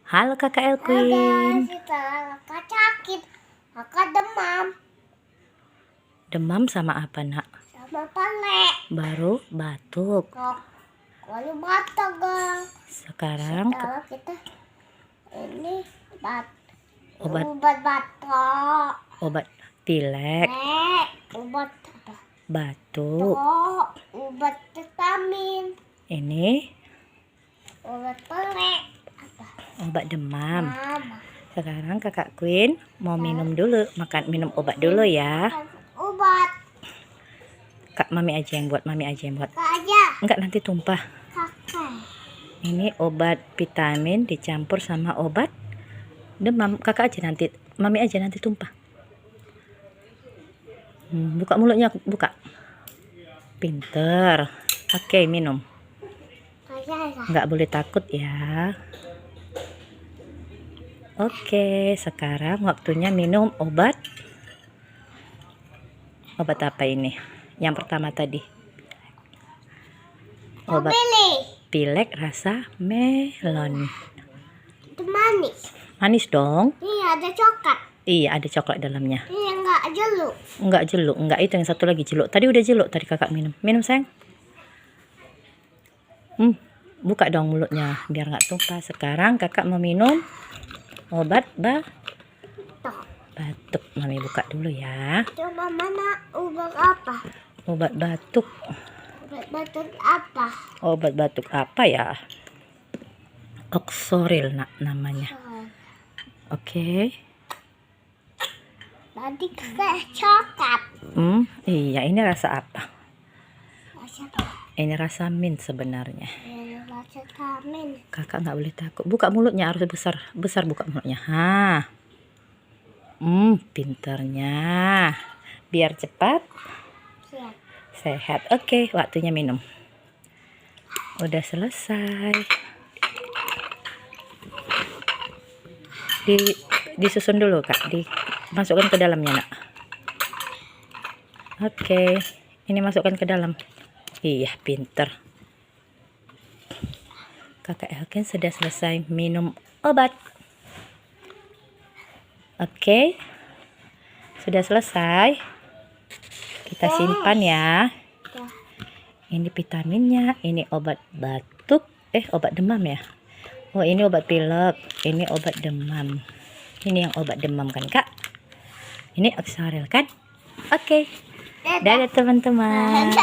Halo kakak Ada Elquin. kakak sakit, kakak demam Demam sama apa nak? sama pelek. Baru batuk. Kalau batuk gang. Sekarang Kalau kita ini obat obat batuk, obat pilek, obat apa? batuk. Obat vitamin, Ini obat pelek, apa? obat demam. Mama. Sekarang kakak Queen mau minum dulu, minum obat dulu ya. Obat. Kak mami aja yang buat, Kak aja. Enggak, nanti tumpah. Kakak. Ini obat vitamin dicampur sama obat demam. Kakak aja nanti, mami aja nanti tumpah. Buka mulutnya, buka. Pinter. Oke, minum. Nggak boleh takut ya. Oke, sekarang waktunya minum obat. Obat apa ini? Yang pertama tadi. Obat pilek rasa melon. Itu manis. Manis dong. Iya, ada coklat. Iya, ada coklat dalamnya. Iya, enggak jeluk. Enggak jeluk, enggak, itu yang satu lagi jeluk. Tadi udah jeluk tadi kakak minum. Minum sayang. Buka dong mulutnya biar nggak tumpah. Sekarang kakak mau minum obat batuk. Mami buka dulu ya. Coba mana obat apa? Obat batuk. Obat batuk apa? Obat batuk apa ya? Oxoril nak namanya. Oke. Tadi kayak coklat. Iya, ini rasa apa? Rasa apa? Ini rasa mint sebenarnya. Rasa tamin. Kakak nggak boleh takut. Buka mulutnya harus besar buka mulutnya. Pinternya. Biar cepat sehat. Oke, waktunya minum. Udah selesai. Disusun dulu kak. Dimasukkan ke dalamnya nak. Oke, ini masukkan ke dalam. Iya, pinter. Kakak Elquin sudah selesai minum obat. Oke, sudah selesai. Kita simpan ya. Ini vitaminnya, ini obat batuk, obat demam ya. Oh, ini obat pilek, ini obat demam. Ini yang obat demam kan kak? Ini Oxoril kan? Oke. Dadah teman-teman.